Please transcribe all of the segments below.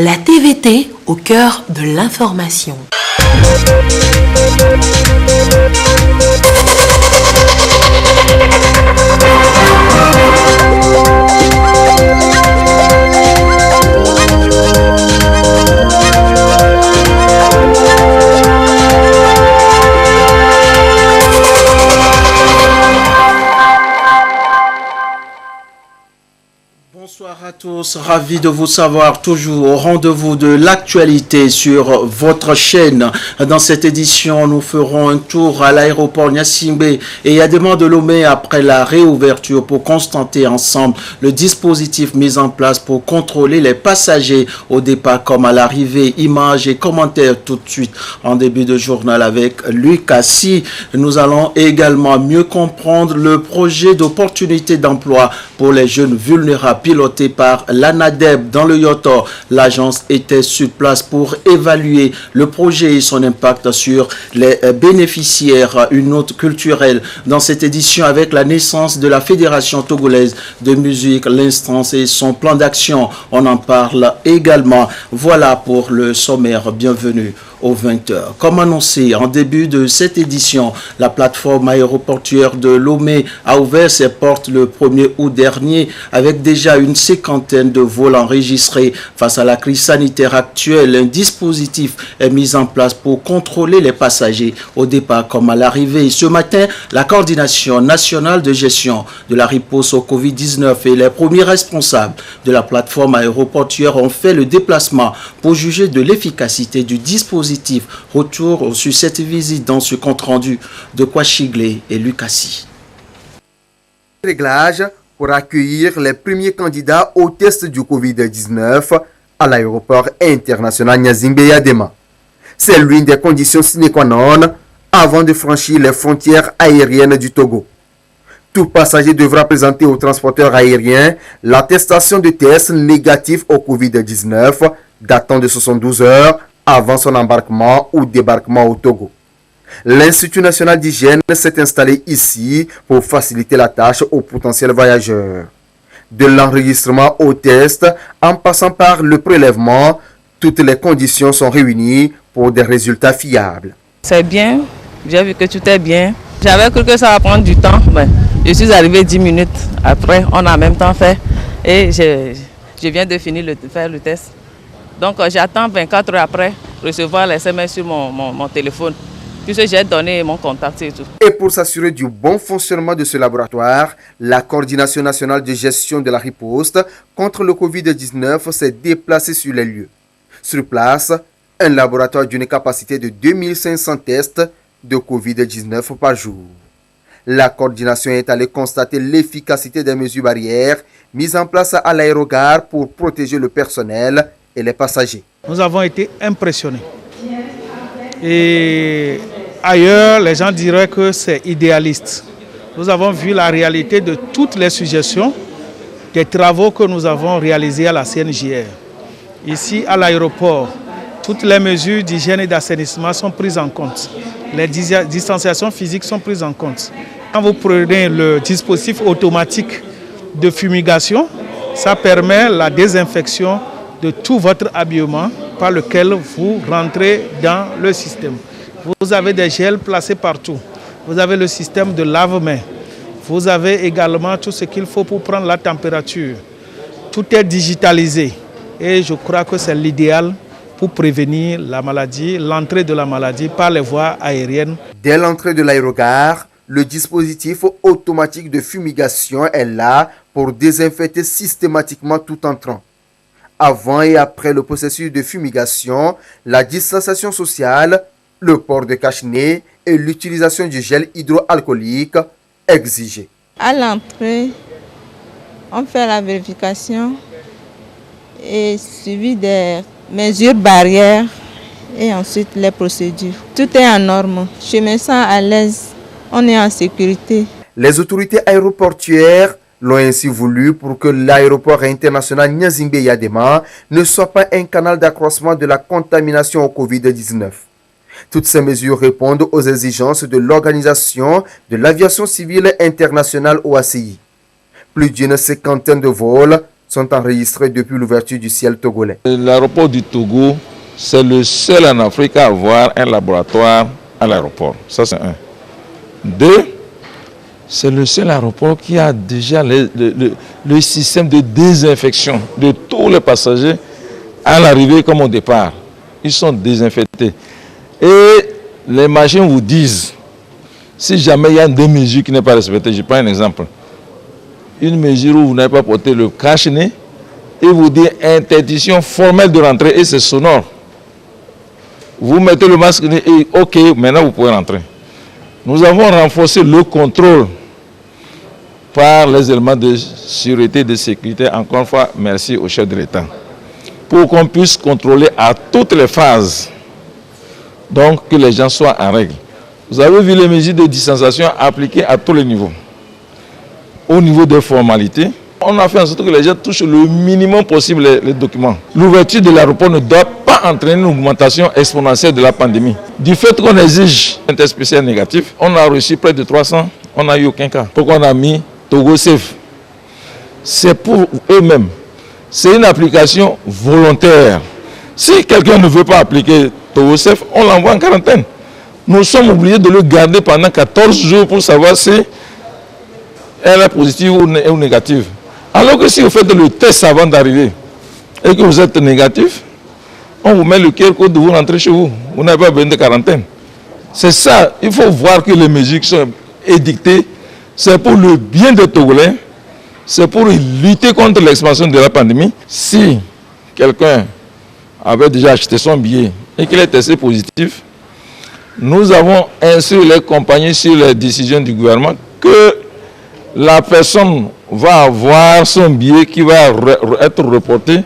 La TVT au cœur de l'information. Bonsoir à tous, ravi de vous savoir toujours au rendez-vous de l'actualité sur votre chaîne. Dans cette édition, nous ferons un tour à l'aéroport Gnassingbé et à Demande de Lomé après la réouverture pour constater ensemble le dispositif mis en place pour contrôler les passagers au départ comme à l'arrivée. Images et commentaires tout de suite en début de journal avec Lucas. Si nous allons également mieux comprendre le projet d'opportunité d'emploi pour les jeunes vulnérables piloté par l'ANADEB dans le Yotor. L'agence était sur place pour évaluer le projet et son impact sur les bénéficiaires. Une note culturelle dans cette édition avec la naissance de la Fédération togolaise de musique, l'instance et son plan d'action. On en parle également. Voilà pour le sommaire. Bienvenue aux 20h. Comme annoncé en début de cette édition, la plateforme aéroportuaire de Lomé a ouvert ses portes le 1er août dernier avec déjà une cinquantaine de vols enregistrés. Face à la crise sanitaire actuelle, un dispositif est mis en place pour contrôler les passagers au départ comme à l'arrivée. Ce matin, la coordination nationale de gestion de la riposte au Covid-19 et les premiers responsables de la plateforme aéroportuaire ont fait le déplacement pour juger de l'efficacité du dispositif. Retour sur cette visite dans ce compte-rendu de Kwachigler et Lucassi. Réglage pour accueillir les premiers candidats au test du Covid-19 à l'aéroport international Gnassingbé-Yadema. C'est l'une des conditions sine qua non avant de franchir les frontières aériennes du Togo. Tout passager devra présenter au transporteur aérien l'attestation de test négatif au Covid-19 datant de 72 heures avant son embarquement ou débarquement au Togo. L'Institut national d'hygiène s'est installé ici pour faciliter la tâche aux potentiels voyageurs. De l'enregistrement au test, en passant par le prélèvement, toutes les conditions sont réunies pour des résultats fiables. C'est bien, j'ai vu que tout est bien. J'avais cru que ça va prendre du temps, mais je suis arrivé 10 minutes après, on a en même temps fait et je viens de finir faire le test. Donc j'attends 24 heures après recevoir les SMS sur mon téléphone, puisque j'ai donné mon contact et tout. Et pour s'assurer du bon fonctionnement de ce laboratoire, la coordination nationale de gestion de la riposte contre le Covid-19 s'est déplacée sur les lieux. Sur place, un laboratoire d'une capacité de 2500 tests de Covid-19 par jour. La coordination est allée constater l'efficacité des mesures barrières mises en place à l'aérogare pour protéger le personnel et les passagers. Nous avons été impressionnés. Et ailleurs, les gens diraient que c'est idéaliste. Nous avons vu la réalité de toutes les suggestions des travaux que nous avons réalisés à la CNJR. Ici, à l'aéroport, toutes les mesures d'hygiène et d'assainissement sont prises en compte. Les distanciations physiques sont prises en compte. Quand vous prenez le dispositif automatique de fumigation, ça permet la désinfection de tout votre habillement par lequel vous rentrez dans le système. Vous avez des gels placés partout. Vous avez le système de lave-mains. Vous avez également tout ce qu'il faut pour prendre la température. Tout est digitalisé et je crois que c'est l'idéal pour prévenir la maladie, l'entrée de la maladie par les voies aériennes. Dès l'entrée de l'aérogare, le dispositif automatique de fumigation est là pour désinfecter systématiquement tout entrant. Avant et après le processus de fumigation, la distanciation sociale, le port de cache-nez et l'utilisation du gel hydroalcoolique exigées. À l'entrée, on fait la vérification et suivi des mesures barrières et ensuite les procédures. Tout est en norme. Je me sens à l'aise. On est en sécurité. Les autorités aéroportuaires l'ont ainsi voulu pour que l'aéroport international Gnassingbé-Yadema ne soit pas un canal d'accroissement de la contamination au Covid-19. Toutes ces mesures répondent aux exigences de l'Organisation de l'aviation civile internationale OACI. Plus d'une cinquantaine de vols sont enregistrés depuis l'ouverture du ciel togolais. L'aéroport du Togo, c'est le seul en Afrique à avoir un laboratoire à l'aéroport. Ça, c'est un. Deux, c'est le seul aéroport qui a déjà le système de désinfection de tous les passagers à l'arrivée comme au départ. Ils sont désinfectés. Et les machines vous disent, si jamais il y a des mesures qui n'est pas respectées, je prends un exemple. Une mesure où vous n'avez pas porté le cache-nez, et vous dit interdiction formelle de rentrer, et c'est sonore. Vous mettez le masque et ok, maintenant vous pouvez rentrer. Nous avons renforcé le contrôle par les éléments de sûreté et de sécurité. Encore une fois, merci au chef de l'État. Pour qu'on puisse contrôler à toutes les phases, donc que les gens soient en règle. Vous avez vu les mesures de distanciation appliquées à tous les niveaux. Au niveau des formalités, on a fait en sorte que les gens touchent le minimum possible les documents. L'ouverture de l'aéroport ne doit pas entraîner une augmentation exponentielle de la pandémie. Du fait qu'on exige un test spécial négatif, on a reçu près de 300, on n'a eu aucun cas. Pourquoi on a mis Togo Safe? C'est pour eux-mêmes. C'est une application volontaire. Si quelqu'un ne veut pas appliquer Togo Safe, on l'envoie en quarantaine. Nous sommes obligés de le garder pendant 14 jours pour savoir si elle est positive ou négative. Alors que si vous faites le test avant d'arriver et que vous êtes négatif, on vous met le QR code, vous rentrez chez vous. Vous n'avez pas besoin de quarantaine. C'est ça, il faut voir que les mesures qui sont édictées, c'est pour le bien des Togolais, c'est pour lutter contre l'expansion de la pandémie. Si quelqu'un avait déjà acheté son billet et qu'il est testé positif, nous avons instruit les compagnies sur les décisions du gouvernement que la personne va avoir son billet qui va être reporté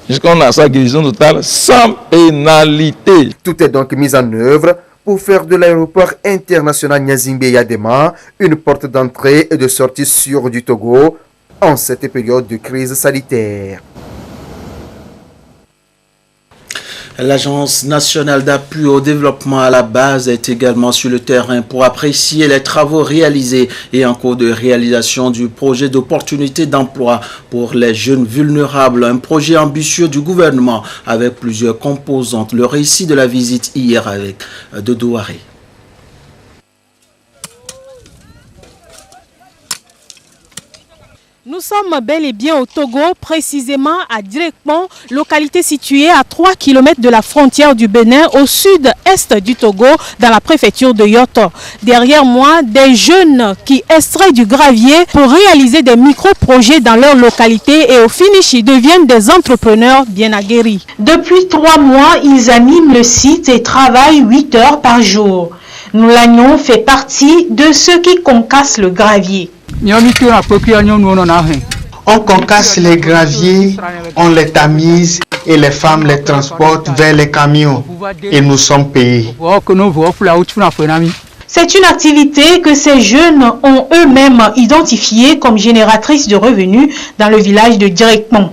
jusqu'à ce qu'on a sa guérison totale sans pénalité. Tout est donc mis en œuvre pour faire de l'aéroport international Gnazingbe-Yadema une porte d'entrée et de sortie sûre du Togo en cette période de crise sanitaire. L'Agence nationale d'appui au développement à la base est également sur le terrain pour apprécier les travaux réalisés et en cours de réalisation du projet d'opportunité d'emploi pour les jeunes vulnérables. Un projet ambitieux du gouvernement avec plusieurs composantes. Le récit de la visite hier avec Dodo Haré. Nous sommes bel et bien au Togo, précisément à Direkpon, localité située à 3 km de la frontière du Bénin, au sud-est du Togo, dans la préfecture de Yoto. Derrière moi, des jeunes qui extraient du gravier pour réaliser des micro-projets dans leur localité et au finish, ils deviennent des entrepreneurs bien aguerris. Depuis 3 mois, ils animent le site et travaillent 8 heures par jour. Noulagnon fait partie de ceux qui concassent le gravier. On concasse les graviers, on les tamise et les femmes les transportent vers les camions et nous sommes payés. C'est une activité que ces jeunes ont eux-mêmes identifiée comme génératrice de revenus dans le village de Direkpon.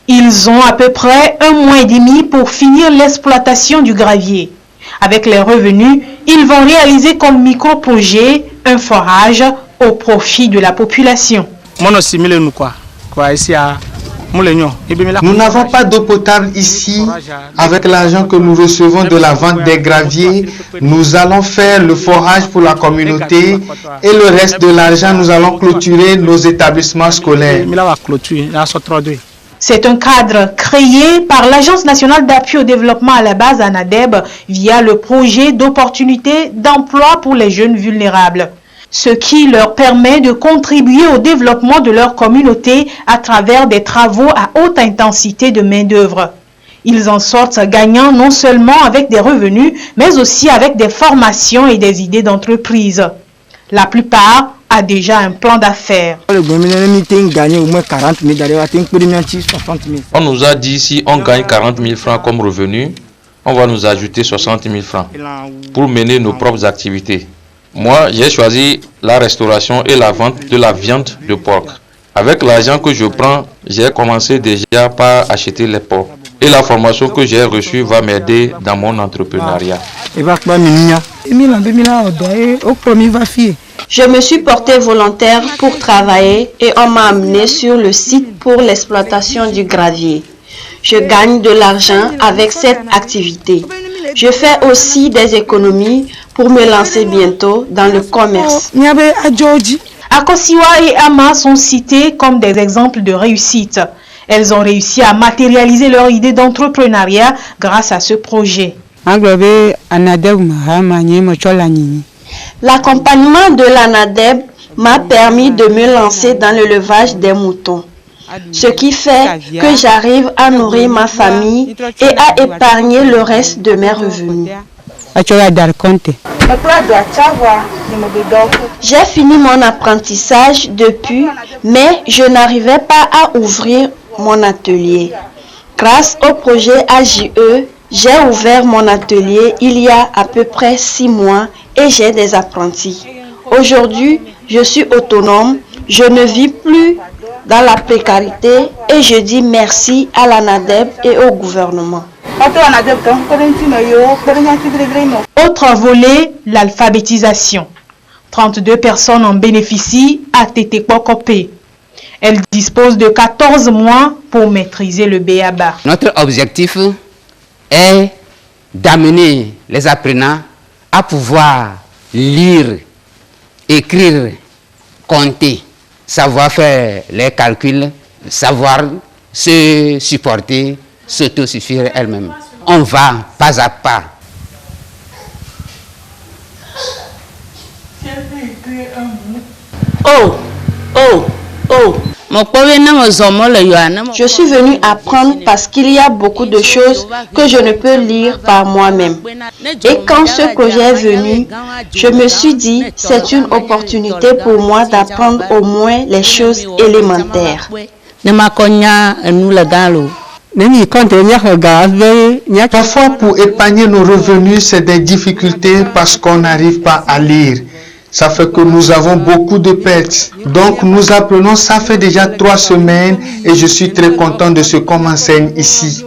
Ils ont à peu près 1 mois et demi pour finir l'exploitation du gravier. Avec les revenus, ils vont réaliser comme micro-projet un forage au profit de la population. Nous n'avons pas d'eau potable ici. Avec l'argent que nous recevons de la vente des graviers, nous allons faire le forage pour la communauté et le reste de l'argent, nous allons clôturer nos établissements scolaires. C'est un cadre créé par l'Agence nationale d'appui au développement à la base ANADEB via le projet d'opportunité d'emploi pour les jeunes vulnérables, ce qui leur permet de contribuer au développement de leur communauté à travers des travaux à haute intensité de main-d'œuvre. Ils en sortent gagnant non seulement avec des revenus, mais aussi avec des formations et des idées d'entreprise. La plupart a déjà un plan d'affaires. On nous a dit si on gagne 40 000 francs comme revenu, on va nous ajouter 60 000 francs pour mener nos propres activités. Moi, j'ai choisi la restauration et la vente de la viande de porc. Avec l'argent que je prends, j'ai commencé déjà par acheter les porcs. Et la formation que j'ai reçue va m'aider dans mon entrepreneuriat. Je me suis portée volontaire pour travailler et on m'a amené sur le site pour l'exploitation du gravier. Je gagne de l'argent avec cette activité. Je fais aussi des économies pour me lancer bientôt dans le commerce. Akosiwa et Ama sont cités comme des exemples de réussite. Elles ont réussi à matérialiser leur idée d'entrepreneuriat grâce à ce projet. L'accompagnement de l'ANADEB m'a permis de me lancer dans le levage des moutons, ce qui fait que j'arrive à nourrir ma famille et à épargner le reste de mes revenus. J'ai fini mon apprentissage depuis, mais je n'arrivais pas à ouvrir mon atelier. Grâce au projet AJE, j'ai ouvert mon atelier il y a à peu près 6 mois et j'ai des apprentis. Aujourd'hui, je suis autonome, je ne vis plus dans la précarité et je dis merci à l'ANADEB et au gouvernement. Autre volet, l'alphabétisation. 32 personnes en bénéficient à Tétékokopé. Elles disposent de 14 mois pour maîtriser le béaba. Notre objectif est d'amener les apprenants à pouvoir lire, écrire, compter, savoir faire les calculs, savoir se supporter, s'autosuffire elle-même. On va pas à pas. Oh, oh, oh. Je suis venue apprendre parce qu'il y a beaucoup de choses que je ne peux lire par moi-même. Et quand ce projet est venu, je me suis dit, c'est une opportunité pour moi d'apprendre au moins les choses élémentaires. Parfois, pour épargner nos revenus, c'est des difficultés parce qu'on n'arrive pas à lire. Ça fait que nous avons beaucoup de pertes. Donc nous apprenons, ça fait déjà 3 semaines et je suis très content de ce qu'on m'enseigne ici.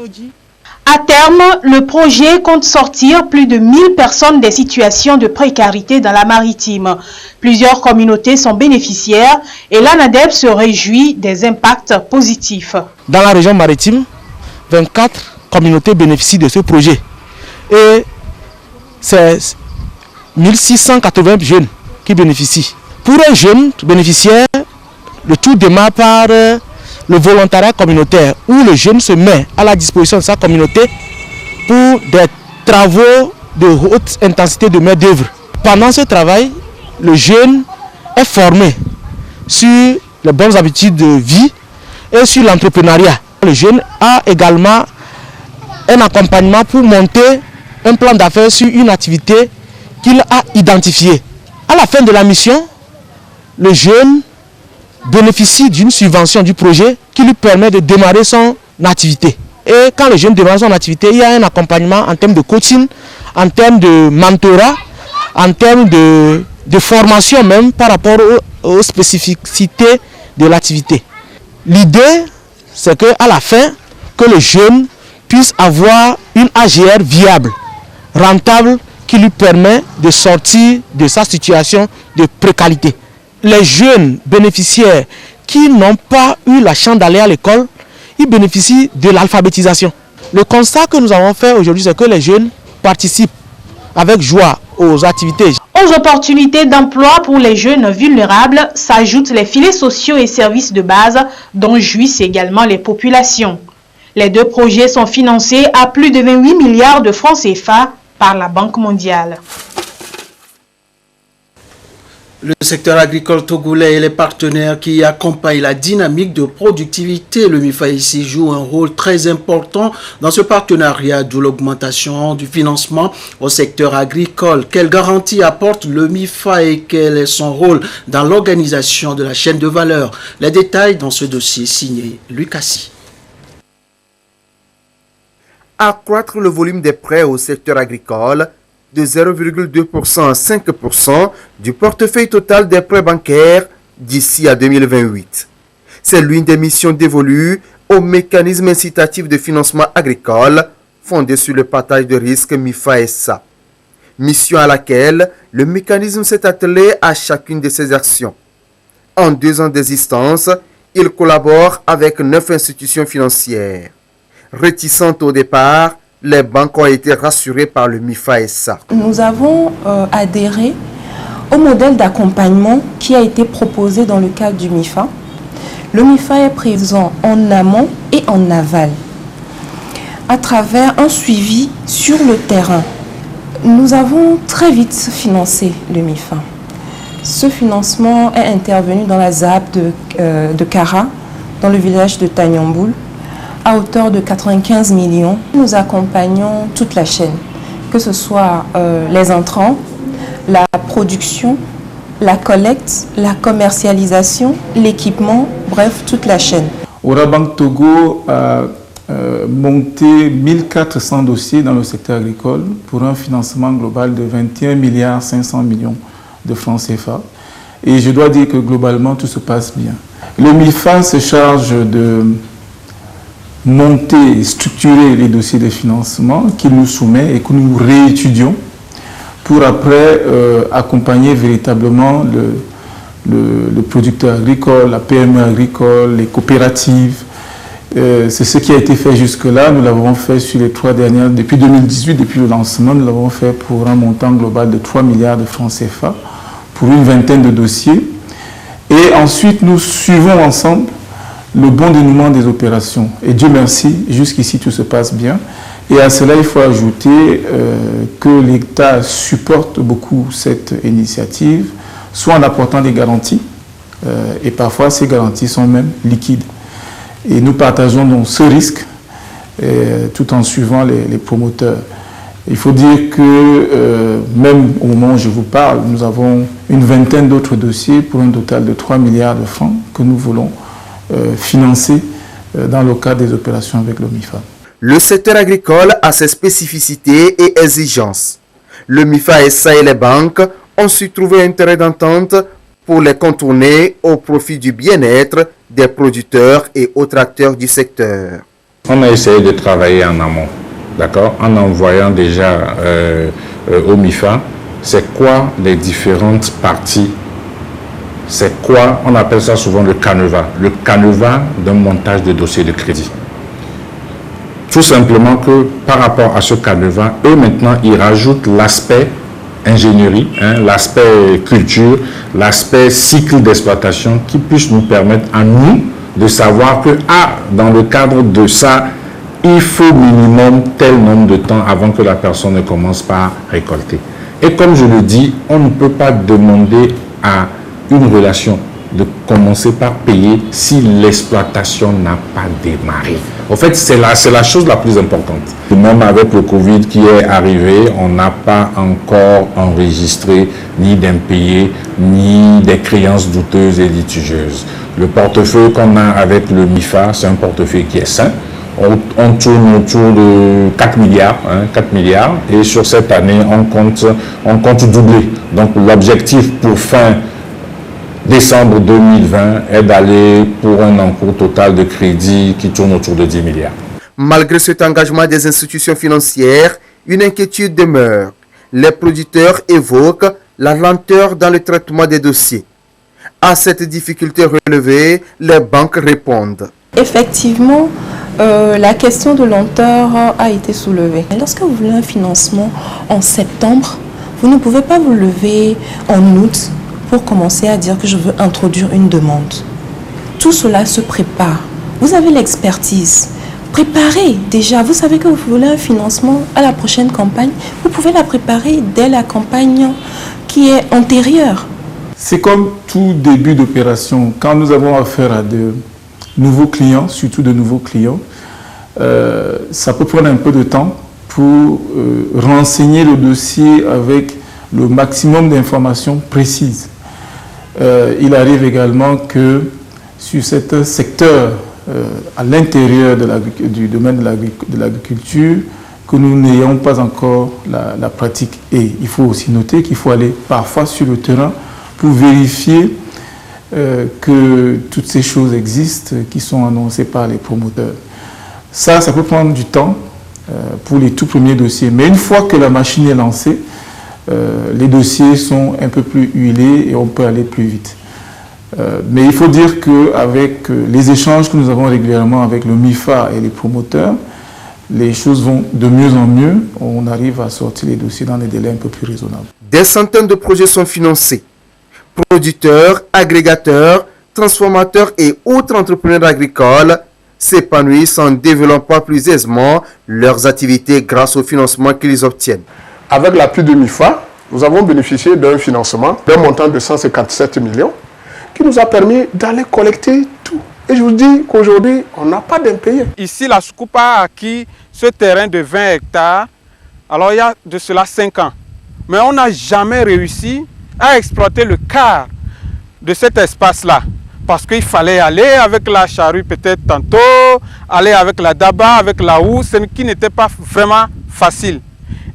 À terme, le projet compte sortir plus de 1000 personnes des situations de précarité dans la maritime. Plusieurs communautés sont bénéficiaires et l'ANADEB se réjouit des impacts positifs. Dans la région maritime, 24 communautés bénéficient de ce projet. Et c'est 1680 jeunes qui bénéficient. Pour un jeune bénéficiaire, le tout démarre par le volontariat communautaire où le jeune se met à la disposition de sa communauté pour des travaux de haute intensité de main-d'œuvre. Pendant ce travail, le jeune est formé sur les bonnes habitudes de vie et sur l'entrepreneuriat. Le jeune a également un accompagnement pour monter un plan d'affaires sur une activité qu'il a identifiée. À la fin de la mission, le jeune bénéficie d'une subvention du projet qui lui permet de démarrer son activité. Et quand le jeune démarre son activité, il y a un accompagnement en termes de coaching, en termes de mentorat, en termes de formation même par rapport aux spécificités de l'activité. L'idée, c'est qu'à la fin, que le jeune puisse avoir une AGR viable, rentable, qui lui permet de sortir de sa situation de précarité. Les jeunes bénéficiaires qui n'ont pas eu la chance d'aller à l'école, ils bénéficient de l'alphabétisation. Le constat que nous avons fait aujourd'hui, c'est que les jeunes participent avec joie aux activités. Aux opportunités d'emploi pour les jeunes vulnérables s'ajoutent les filets sociaux et services de base dont jouissent également les populations. Les 2 projets sont financés à plus de 28 milliards de francs CFA par la Banque mondiale. Le secteur agricole togolais et les partenaires qui accompagnent la dynamique de productivité, le MIFA ici joue un rôle très important dans ce partenariat, d'où l'augmentation du financement au secteur agricole. Quelle garantie apporte le MIFA et quel est son rôle dans l'organisation de la chaîne de valeur? Les détails dans ce dossier signé Lucassi. Accroître le volume des prêts au secteur agricole de 0,2% à 5% du portefeuille total des prêts bancaires d'ici à 2028. C'est l'une des missions dévolues au mécanisme incitatif de financement agricole fondé sur le partage de risques MIFA-SA. mission à laquelle le mécanisme s'est attelé à chacune de ses actions. En 2 ans d'existence, il collabore avec 9 institutions financières. Réticentes au départ, les banques ont été rassurées par le MIFA-SA. Nous avons adhéré au modèle d'accompagnement qui a été proposé dans le cadre du MIFA. Le MIFA est présent en amont et en aval, à travers un suivi sur le terrain. Nous avons très vite financé le MIFA. Ce financement est intervenu dans la ZAP de Kara, dans le village de Tanyamboul, à hauteur de 95 millions. Nous accompagnons toute la chaîne, que ce soit les intrants, la production, la collecte, la commercialisation, l'équipement, bref, toute la chaîne. Orabank Togo a monté 1400 dossiers dans le secteur agricole pour un financement global de 21 500 millions de francs CFA. Et je dois dire que globalement, tout se passe bien. Le MIFA se charge de monter et structurer les dossiers de financement qu'il nous soumet et que nous réétudions pour après accompagner véritablement le producteur agricole, la PME agricole, les coopératives. C'est ce qui a été fait jusque-là. Nous l'avons fait sur les 3 dernières, depuis 2018, depuis le lancement, nous l'avons fait pour un montant global de 3 milliards de francs CFA pour une vingtaine de dossiers. Et ensuite, nous suivons ensemble le bon dénouement des opérations. Et Dieu merci, jusqu'ici tout se passe bien. Et à cela, il faut ajouter que l'État supporte beaucoup cette initiative, soit en apportant des garanties, et parfois ces garanties sont même liquides. Et nous partageons donc ce risque, tout en suivant les promoteurs. Il faut dire que même au moment où je vous parle, nous avons une vingtaine d'autres dossiers pour un total de 3 milliards de francs que nous voulons financer dans le cadre des opérations avec le MIFA. Le secteur agricole a ses spécificités et exigences. Le MIFA-SA et les banques ont su trouver un terrain d'entente pour les contourner au profit du bien-être des producteurs et autres acteurs du secteur. On a essayé de travailler en amont, d'accord, en envoyant déjà au MIFA, c'est quoi les différentes parties, c'est quoi, on appelle ça souvent le canevas d'un montage de dossier de crédit. Tout simplement que par rapport à ce canevas, eux maintenant, ils rajoutent l'aspect ingénierie, l'aspect culture, l'aspect cycle d'exploitation qui puisse nous permettre à nous de savoir que dans le cadre de ça, il faut minimum tel nombre de temps avant que la personne ne commence par récolter. Et comme je le dis, on ne peut pas demander à une relation de commencer par payer si l'exploitation n'a pas démarré. En fait, c'est la chose la plus importante. Même avec le Covid qui est arrivé, on n'a pas encore enregistré ni d'impayés, ni des créances douteuses et litigieuses. Le portefeuille qu'on a avec le MIFA, c'est un portefeuille qui est sain. On tourne autour de 4 milliards, 4 milliards, et sur cette année, on compte doubler. Donc l'objectif pour fin décembre 2020 est d'aller pour un encours total de crédit qui tourne autour de 10 milliards. Malgré cet engagement des institutions financières, une inquiétude demeure. Les producteurs évoquent la lenteur dans le traitement des dossiers. À cette difficulté relevée, les banques répondent. Effectivement, la question de lenteur a été soulevée. Lorsque vous voulez un financement en septembre, vous ne pouvez pas vous lever en août pour commencer à dire que je veux introduire une demande. Tout cela se prépare. Vous avez l'expertise. Préparez déjà. Vous savez que vous voulez un financement à la prochaine campagne. Vous pouvez la préparer dès la campagne qui est antérieure. C'est comme tout début d'opération. Quand nous avons affaire à de nouveaux clients, surtout de nouveaux clients, ça peut prendre un peu de temps pour renseigner le dossier avec le maximum d'informations précises. Il arrive également que sur certains secteurs à l'intérieur du domaine de l'agriculture, que nous n'ayons pas encore la pratique. Et il faut aussi noter qu'il faut aller parfois sur le terrain pour vérifier que toutes ces choses existent qui sont annoncées par les promoteurs. Ça peut prendre du temps pour les tout premiers dossiers. Mais une fois que la machine est lancée, les dossiers sont un peu plus huilés et on peut aller plus vite. Mais il faut dire qu'avec les échanges que nous avons régulièrement avec le MIFA et les promoteurs, les choses vont de mieux en mieux. On arrive à sortir les dossiers dans des délais un peu plus raisonnables. Des centaines de projets sont financés. Producteurs, agrégateurs, transformateurs et autres entrepreneurs agricoles s'épanouissent en développant plus aisément leurs activités grâce au financement qu'ils obtiennent. Avec l'appui de MIFA, nous avons bénéficié d'un financement d'un montant de 157 millions qui nous a permis d'aller collecter tout. Et je vous dis qu'aujourd'hui, on n'a pas d'impayé. Ici, la Soucoupe a acquis ce terrain de 20 hectares, alors il y a de cela 5 ans. Mais on n'a jamais réussi à exploiter le quart de cet espace-là. Parce qu'il fallait aller avec la charrue peut-être tantôt, aller avec la daba, avec la houe, ce qui n'était pas vraiment facile.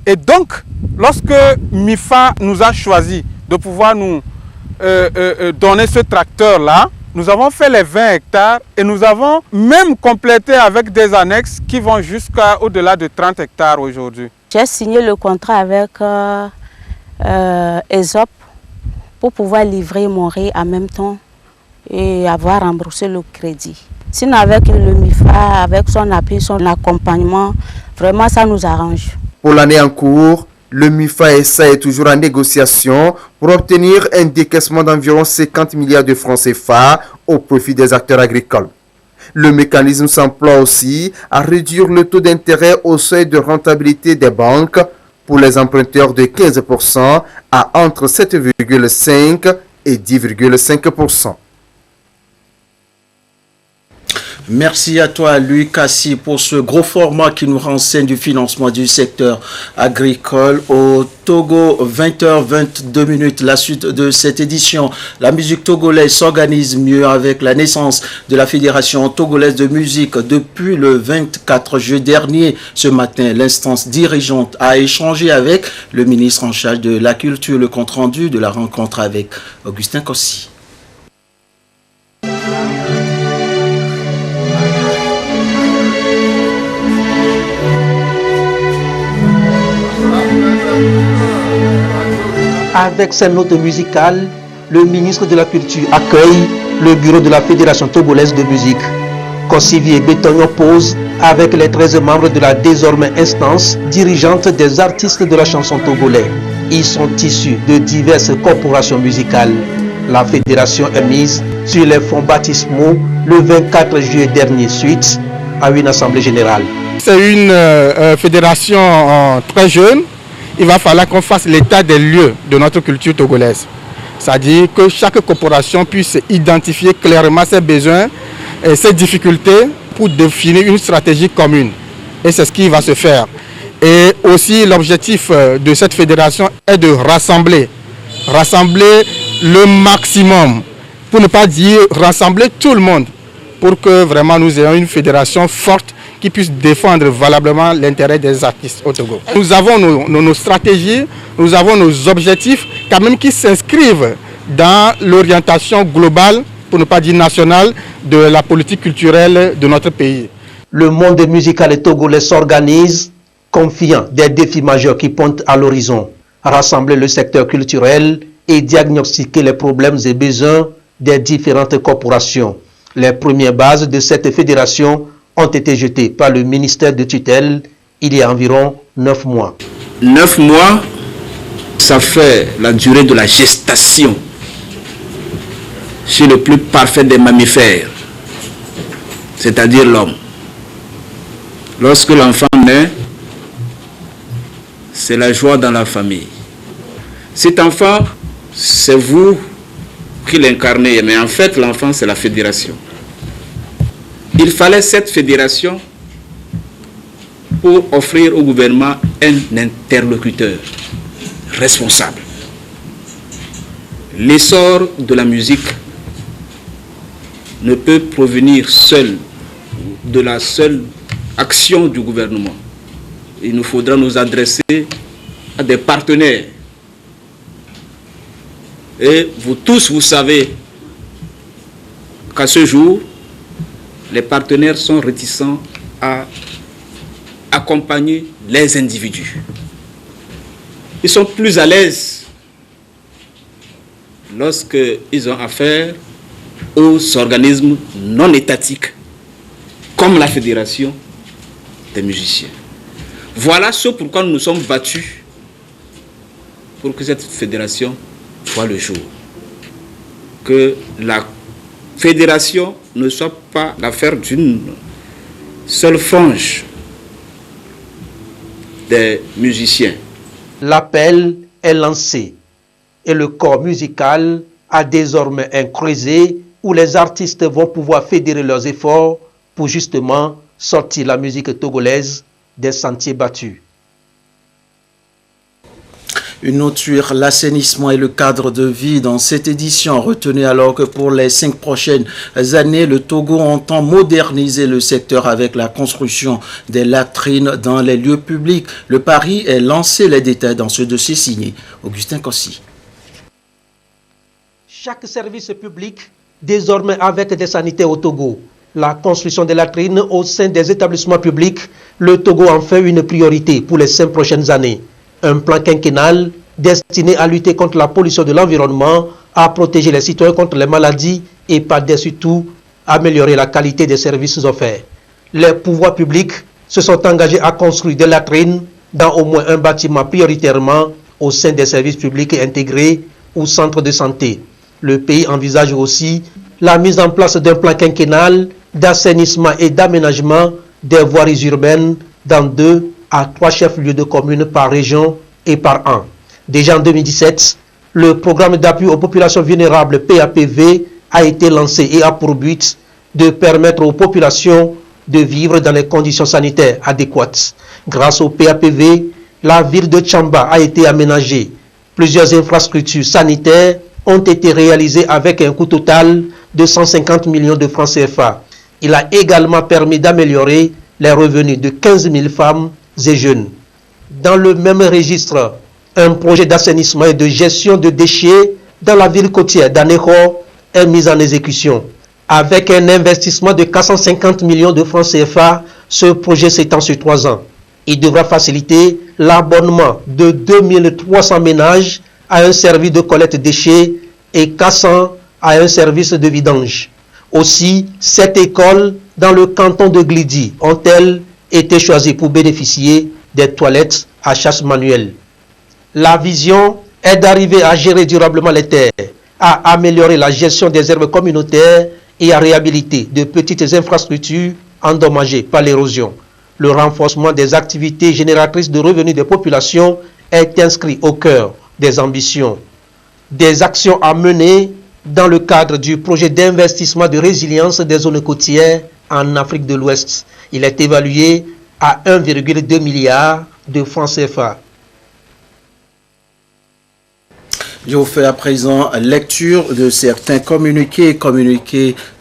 Et donc, lorsque MIFA nous a choisi de pouvoir nous donner ce tracteur-là, nous avons fait les 20 hectares et nous avons même complété avec des annexes qui vont jusqu'au-delà de 30 hectares aujourd'hui. J'ai signé le contrat avec ESOP pour pouvoir livrer mon riz en même temps et avoir remboursé le crédit. Sinon avec le MIFA, avec son appui, son accompagnement, vraiment ça nous arrange. Pour l'année en cours, le MIFA SA est toujours en négociation pour obtenir un décaissement d'environ 50 milliards de francs CFA au profit des acteurs agricoles. Le mécanisme s'emploie aussi à réduire le taux d'intérêt au seuil de rentabilité des banques pour les emprunteurs de 15% à entre 7,5 et 10,5%. Merci à toi, Louis Kassi, pour ce gros format qui nous renseigne du financement du secteur agricole. Au Togo, 20h22, la suite de cette édition. La musique togolaise s'organise mieux avec la naissance de la Fédération togolaise de musique depuis le 24 juillet dernier. Ce matin, l'instance dirigeante a échangé avec le ministre en charge de la culture. Le compte-rendu de la rencontre avec Augustin Kossi. Avec ses notes musicales, le ministre de la Culture accueille le bureau de la Fédération togolaise de musique. Kossivi et Bétonio pose avec les 13 membres de la désormais instance dirigeante des artistes de la chanson togolaise. Ils sont issus de diverses corporations musicales. La fédération est mise sur les fonds baptismaux le 24 juillet dernier suite à une assemblée générale. C'est une fédération très jeune. Il va falloir qu'on fasse l'état des lieux de notre culture togolaise. C'est-à-dire que chaque corporation puisse identifier clairement ses besoins et ses difficultés pour définir une stratégie commune. Et c'est ce qui va se faire. Et aussi l'objectif de cette fédération est de rassembler le maximum, pour ne pas dire rassembler tout le monde, pour que vraiment nous ayons une fédération forte qui puisse défendre valablement l'intérêt des artistes au Togo. Nous avons nos stratégies, nous avons nos objectifs quand même qui s'inscrivent dans l'orientation globale, pour ne pas dire nationale, de la politique culturelle de notre pays. Le monde musical et togolais s'organise, confiant des défis majeurs qui pointent à l'horizon. Rassembler le secteur culturel et diagnostiquer les problèmes et besoins des différentes corporations. Les premières bases de cette fédération ont été jetées par le ministère de tutelle il y a environ 9 mois. 9 mois, ça fait la durée de la gestation chez le plus parfait des mammifères, c'est-à-dire l'homme. Lorsque l'enfant naît, c'est la joie dans la famille. Cet enfant, c'est vous qui l'incarnez, mais en fait l'enfant c'est la fédération. Il fallait cette fédération pour offrir au gouvernement un interlocuteur responsable. L'essor de la musique ne peut provenir seul de la seule action du gouvernement. Il nous faudra nous adresser à des partenaires. Et vous tous, vous savez qu'à ce jour, les partenaires sont réticents à accompagner les individus. Ils sont plus à l'aise lorsqu'ils ont affaire aux organismes non étatiques, comme la Fédération des musiciens. Voilà ce pourquoi nous nous sommes battus pour que cette fédération voit le jour. Que la fédération ne soit pas l'affaire d'une seule frange des musiciens. L'appel est lancé et le corps musical a désormais un creuset où les artistes vont pouvoir fédérer leurs efforts pour justement sortir la musique togolaise des sentiers battus. Une autre sur l'assainissement et le cadre de vie dans cette édition. Retenez alors que pour les 5 prochaines années, le Togo entend moderniser le secteur avec la construction des latrines dans les lieux publics. Le pari est lancé. Les détails dans ce dossier signé Augustin Kossi. Chaque service public désormais avec des sanitaires au Togo. La construction des latrines au sein des établissements publics, le Togo en fait une priorité pour les 5 prochaines années. Un plan quinquennal destiné à lutter contre la pollution de l'environnement, à protéger les citoyens contre les maladies et par-dessus tout, améliorer la qualité des services offerts. Les pouvoirs publics se sont engagés à construire des latrines dans au moins un bâtiment prioritairement au sein des services publics intégrés ou centres de santé. Le pays envisage aussi la mise en place d'un plan quinquennal d'assainissement et d'aménagement des voiries urbaines dans 2 à 3 chefs-lieux de communes par région et par an. Déjà en 2017, le programme d'appui aux populations vulnérables PAPV a été lancé et a pour but de permettre aux populations de vivre dans les conditions sanitaires adéquates. Grâce au PAPV, la ville de Tchamba a été aménagée. Plusieurs infrastructures sanitaires ont été réalisées avec un coût total de 150 millions de francs CFA. Il a également permis d'améliorer les revenus de 15 000 femmes et jeunes. Dans le même registre, un projet d'assainissement et de gestion de déchets dans la ville côtière d'Anejo est mis en exécution. Avec un investissement de 450 millions de francs CFA, ce projet s'étend sur 3 ans. Il devra faciliter l'abonnement de 2300 ménages à un service de collecte de déchets et 400 à un service de vidange. Aussi, 7 écoles dans le canton de Glidi ont-elles été choisies pour bénéficier des toilettes à chasse manuelle. La vision est d'arriver à gérer durablement les terres, à améliorer la gestion des herbes communautaires et à réhabiliter de petites infrastructures endommagées par l'érosion. Le renforcement des activités génératrices de revenus des populations est inscrit au cœur des ambitions. Des actions à mener dans le cadre du projet d'investissement de résilience des zones côtières en Afrique de l'Ouest. Il est évalué à 1,2 milliard de francs CFA. Je vous fais à présent lecture de certains communiqués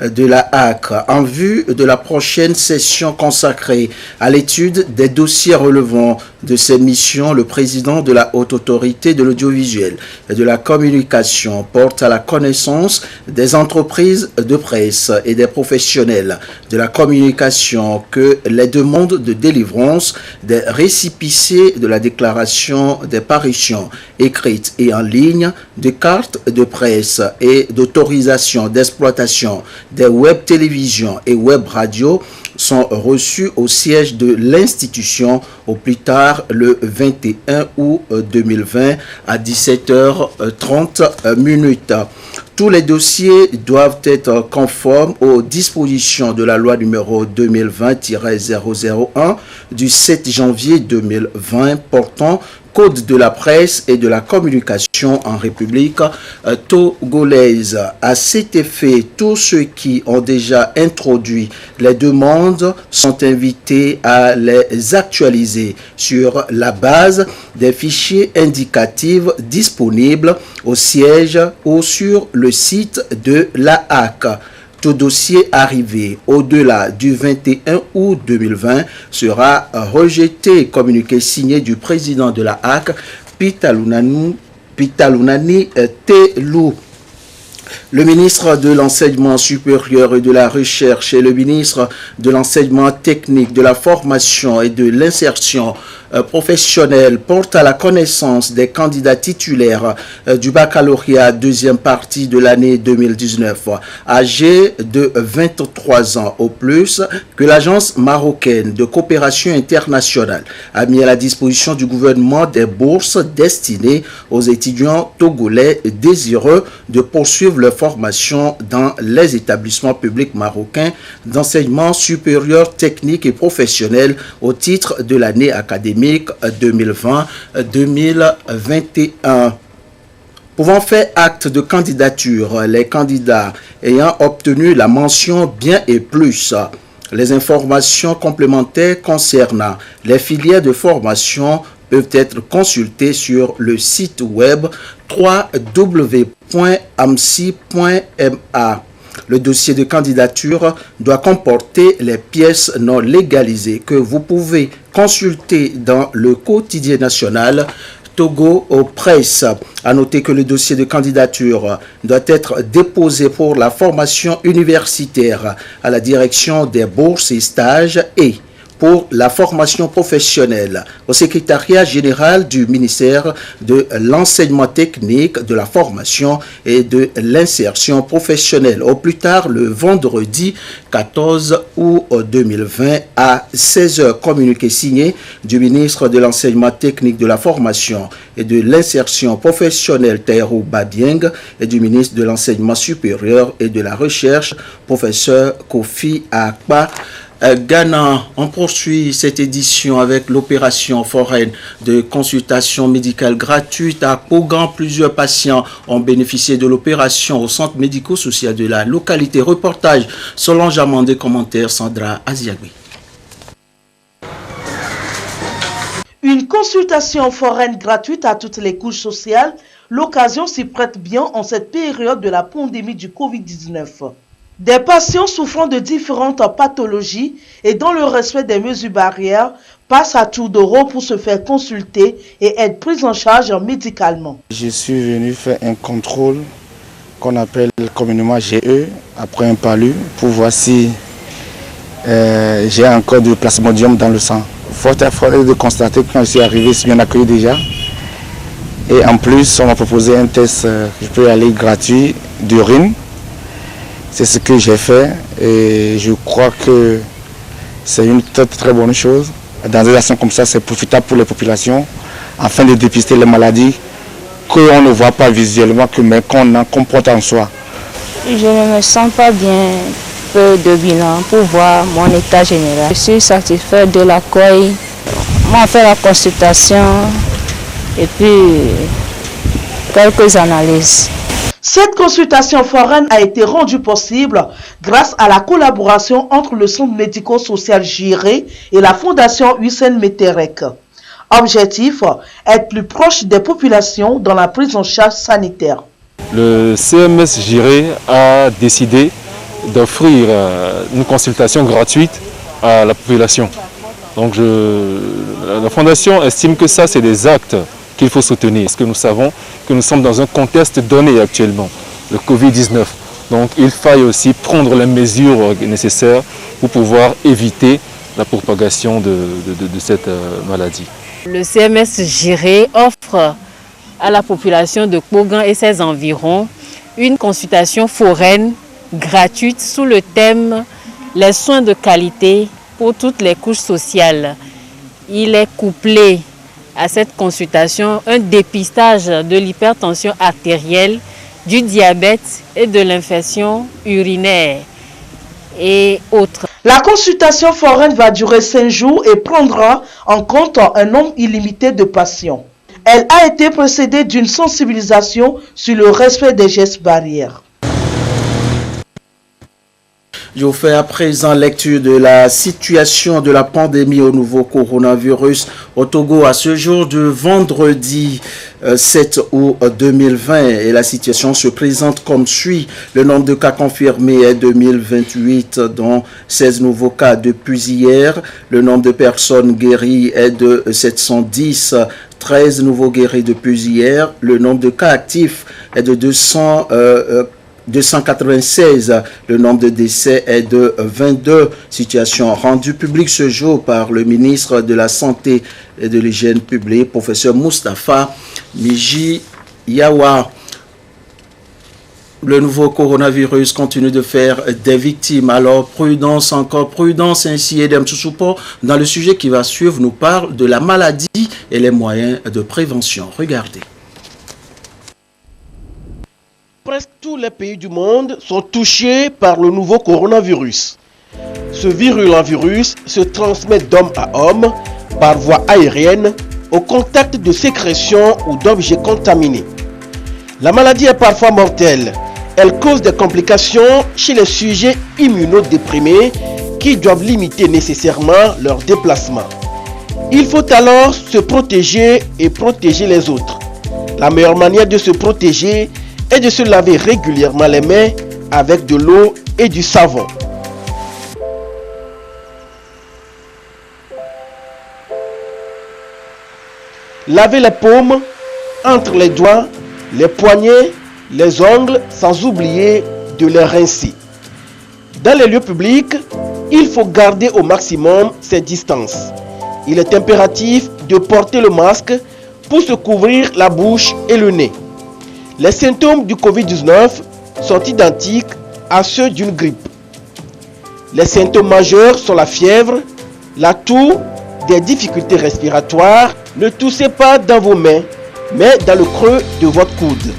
de la HAC en vue de la prochaine session consacrée à l'étude des dossiers relevant de ces missions. Le président de la Haute Autorité de l'Audiovisuel et de la Communication porte à la connaissance des entreprises de presse et des professionnels de la communication que les demandes de délivrance des récépissés de la déclaration des parutions écrites et en ligne de cartes de presse et d'autorisation d'exploitation des web télévisions et web radios sont reçus au siège de l'institution au plus tard le 21 août 2020 à 17h30. Tous les dossiers doivent être conformes aux dispositions de la loi numéro 2020-001 du 7 janvier 2020 portant Code de la presse et de la communication en République togolaise. À cet effet, tous ceux qui ont déjà introduit les demandes sont invités à les actualiser sur la base des fichiers indicatifs disponibles au siège ou sur le site de la HAC. Tout dossier arrivé au-delà du 21 août 2020 sera rejeté. Communiqué signé du président de la HAC, Pitalunani Telou. Le ministre de l'Enseignement supérieur et de la Recherche et le ministre de l'Enseignement technique, de la formation et de l'insertion professionnelle porte à la connaissance des candidats titulaires du baccalauréat deuxième partie de l'année 2019, âgés de 23 ans au plus, que l'Agence marocaine de coopération internationale a mis à la disposition du gouvernement des bourses destinées aux étudiants togolais désireux de poursuivre leur formation dans les établissements publics marocains d'enseignement supérieur technique et professionnel au titre de l'année académique 2020-2021. Pouvant faire acte de candidature, les candidats ayant obtenu la mention bien et plus. Les informations complémentaires concernant les filières de formation peuvent être consultées sur le site web www.amsi.ma. Le dossier de candidature doit comporter les pièces non légalisées que vous pouvez consulter dans le quotidien national Togo aux Presse. À noter que le dossier de candidature doit être déposé pour la formation universitaire à la direction des bourses et stages et pour la formation professionnelle au secrétariat général du ministère de l'enseignement technique, de la formation et de l'insertion professionnelle au plus tard le vendredi 14 août 2020 à 16h. Communiqué signé du ministre de l'enseignement technique, de la formation et de l'insertion professionnelle Taïrou Badieng et du ministre de l'enseignement supérieur et de la recherche professeur Kofi Akpa. Ghana, on poursuit cette édition avec l'opération foraine de consultation médicale gratuite à Kogan. Plusieurs patients ont bénéficié de l'opération au centre médico-social de la localité. Reportage Solange Amandé, commentaire Sandra Aziagui. Une consultation foraine gratuite à toutes les couches sociales, l'occasion s'y prête bien en cette période de la pandémie du Covid-19. Des patients souffrant de différentes pathologies et dans le respect des mesures barrières passent à tour de rôle pour se faire consulter et être pris en charge médicalement. Je suis venu faire un contrôle qu'on appelle communément GE après un palu pour voir si j'ai encore du plasmodium dans le sang. Forte à force de constater que quand je suis arrivé, je suis bien accueilli déjà. Et en plus, on m'a proposé un test, je peux aller gratuit d'urine. C'est ce que j'ai fait et je crois que c'est une très bonne chose. Dans des actions comme ça, c'est profitable pour les populations afin de dépister les maladies qu'on ne voit pas visuellement, mais qu'on porte en soi. Je ne me sens pas bien, peu de bilan pour voir mon état général. Je suis satisfait de l'accueil. On fait la consultation et puis quelques analyses. Cette consultation foraine a été rendue possible grâce à la collaboration entre le centre médico-social Jiré et la fondation Hussein Meterek. Objectif, être plus proche des populations dans la prise en charge sanitaire. Le CMS Jiré a décidé d'offrir une consultation gratuite à la population. Donc la fondation estime que ça, c'est des actes qu'il faut soutenir. Parce que nous savons que nous sommes dans un contexte donné actuellement, le Covid-19. Donc il faille aussi prendre les mesures nécessaires pour pouvoir éviter la propagation de cette maladie. Le CMS Jiré offre à la population de Kogan et ses environs une consultation foraine gratuite sous le thème « Les soins de qualité pour toutes les couches sociales ». Il est couplé à cette consultation un dépistage de l'hypertension artérielle, du diabète et de l'infection urinaire et autres. La consultation foraine va durer 5 jours et prendra en compte un nombre illimité de patients. Elle a été précédée d'une sensibilisation sur le respect des gestes barrières. Je vous fais à présent lecture de la situation de la pandémie au nouveau coronavirus au Togo à ce jour de vendredi 7 août 2020 et la situation se présente comme suit. Le nombre de cas confirmés est 2028 dont 16 nouveaux cas depuis hier. Le nombre de personnes guéries est de 710, 13 nouveaux guéris depuis hier. Le nombre de cas actifs est de 200 296. Le nombre de décès est de 22. Situation rendue publique ce jour par le ministre de la Santé et de l'Hygiène publique, professeur Moustapha Miji Yawa. Le nouveau coronavirus continue de faire des victimes. Alors, prudence, encore prudence. Ainsi, Edem Tsusupo, dans le sujet qui va suivre, nous parle de la maladie et les moyens de prévention. Regardez. Presque tous les pays du monde sont touchés par le nouveau coronavirus. Ce virulent virus se transmet d'homme à homme par voie aérienne au contact de sécrétions ou d'objets contaminés. La maladie est parfois mortelle. Elle cause des complications chez les sujets immunodéprimés qui doivent limiter nécessairement leur déplacement. Il faut alors se protéger et protéger les autres. La meilleure manière de se protéger est de se laver régulièrement les mains avec de l'eau et du savon. Lavez les paumes, entre les doigts, les poignets, les ongles, sans oublier de les rincer. Dans les lieux publics, il faut garder au maximum ces distances. Il est impératif de porter le masque pour se couvrir la bouche et le nez. Les symptômes du Covid-19 sont identiques à ceux d'une grippe. Les symptômes majeurs sont la fièvre, la toux, des difficultés respiratoires. Ne toussez pas dans vos mains, mais dans le creux de votre coude.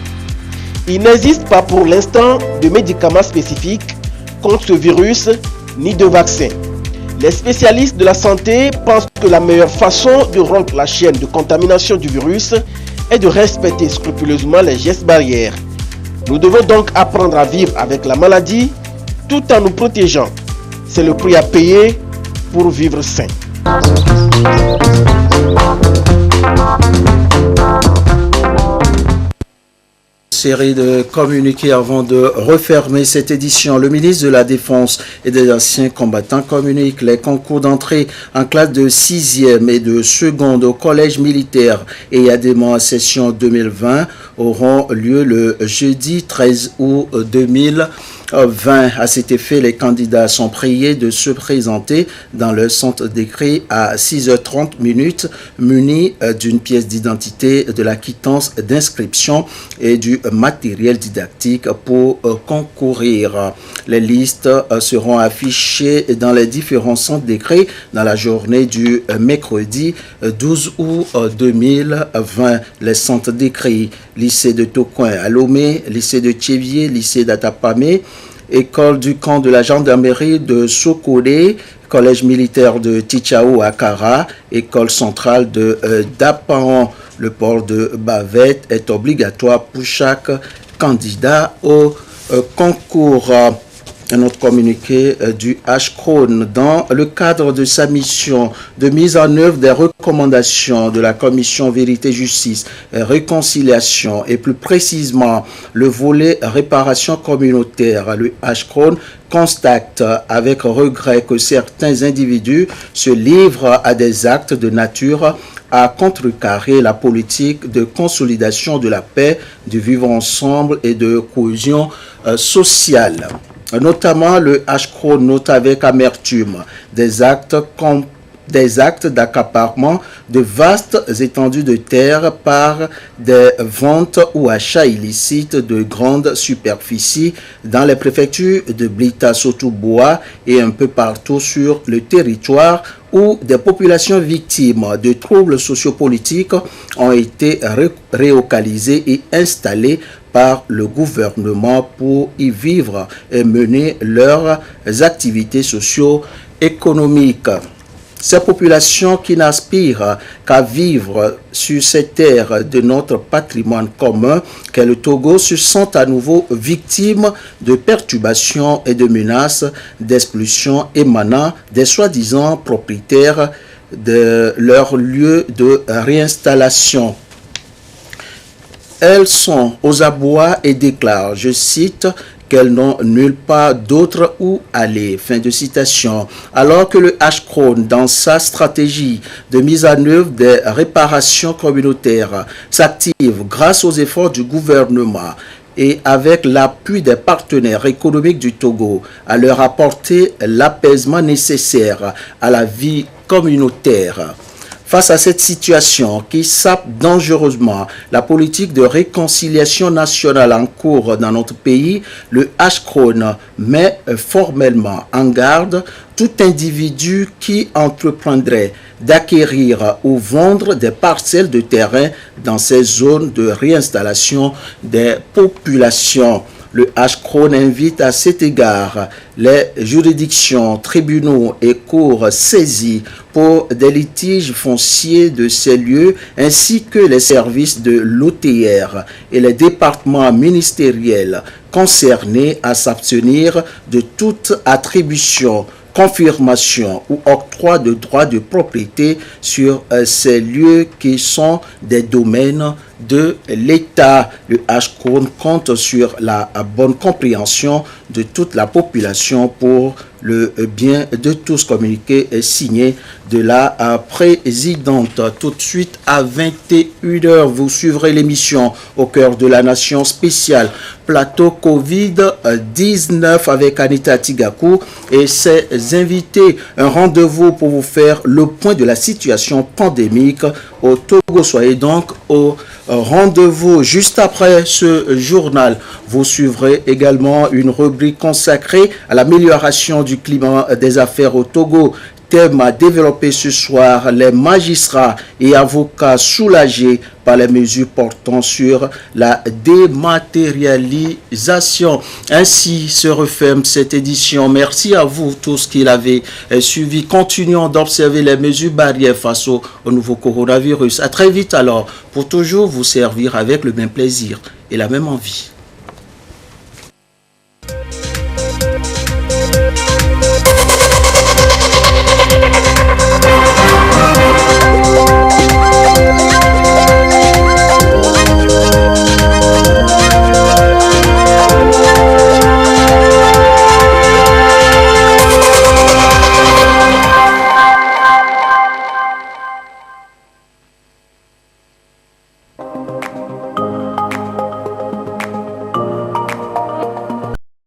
Il n'existe pas pour l'instant de médicaments spécifiques contre ce virus ni de vaccin. Les spécialistes de la santé pensent que la meilleure façon de rompre la chaîne de contamination du virus est de respecter scrupuleusement les gestes barrières. Nous devons donc apprendre à vivre avec la maladie tout en nous protégeant. C'est le prix à payer pour vivre sain. Série de communiqués avant de refermer cette édition. Le ministre de la Défense et des anciens combattants communique les concours d'entrée en classe de 6e et de 2e au collège militaire et Yadema session 2020 auront lieu le jeudi 13 août 2020. À cet effet, les candidats sont priés de se présenter dans le centre d'écrit à 6h30 munis d'une pièce d'identité, de la quittance d'inscription et du matériel didactique pour concourir. Les listes seront affichées dans les différents centres d'écrit dans la journée du mercredi 12 août 2020. Les centres d'écrit: lycée de Tocoin à Lomé, lycée de Tchévier, lycée d'Atapamé, école du camp de la gendarmerie de Sokodé, collège militaire de Tichao à Kara, école centrale de Dapaon. Le port de bavette est obligatoire pour chaque candidat au concours. Un autre communiqué du HCRON dans le cadre de sa mission de mise en œuvre des recommandations de la Commission Vérité, Justice et Réconciliation et plus précisément le volet réparation communautaire. Le HCRON constate avec regret que certains individus se livrent à des actes de nature à contrecarrer la politique de consolidation de la paix, du vivre ensemble et de cohésion sociale. Notamment, le HCRO note avec amertume des actes d'accaparement de vastes étendues de terre par des ventes ou achats illicites de grandes superficies dans les préfectures de Blita, Sotouboua et un peu partout sur le territoire où des populations victimes de troubles sociopolitiques ont été relocalisées et installées par le gouvernement pour y vivre et mener leurs activités socio-économiques. Ces populations qui n'aspirent qu'à vivre sur ces terres de notre patrimoine commun qu'est le Togo se sentent à nouveau victimes de perturbations et de menaces d'expulsion émanant des soi-disant propriétaires de leur lieu de réinstallation. Elles sont aux abois et déclarent, je cite, qu'elles n'ont nulle part d'autre où aller. Fin de citation. Alors que le HCRON, dans sa stratégie de mise en œuvre des réparations communautaires, s'active grâce aux efforts du gouvernement et avec l'appui des partenaires économiques du Togo, à leur apporter l'apaisement nécessaire à la vie communautaire. Face à cette situation qui sape dangereusement la politique de réconciliation nationale en cours dans notre pays, le HCRON met formellement en garde tout individu qui entreprendrait d'acquérir ou vendre des parcelles de terrain dans ces zones de réinstallation des populations. Le HCRON invite à cet égard les juridictions, tribunaux et cours saisis pour des litiges fonciers de ces lieux ainsi que les services de l'OTR et les départements ministériels concernés à s'abstenir de toute attribution, confirmation ou octroi de droits de propriété sur ces lieux qui sont des domaines de l'État. Le HCRON compte sur la bonne compréhension de toute la population pour le bien de tous. Communiqué signé de la présidente. Tout de suite à 21h, vous suivrez l'émission Au cœur de la nation spéciale plateau Covid-19 avec Anita Tigakou et ses invités. Un rendez-vous pour vous faire le point de la situation pandémique au Togo. Soyez donc au rendez-vous. Juste après ce journal, vous suivrez également une rubrique consacrée à l'amélioration du climat des affaires au Togo. Thème à développer ce soir, les magistrats et avocats soulagés par les mesures portant sur la dématérialisation. Ainsi se referme cette édition. Merci à vous tous qui l'avez suivi. Continuons d'observer les mesures barrières face au nouveau coronavirus. À très vite alors, pour toujours vous servir avec le même plaisir et la même envie.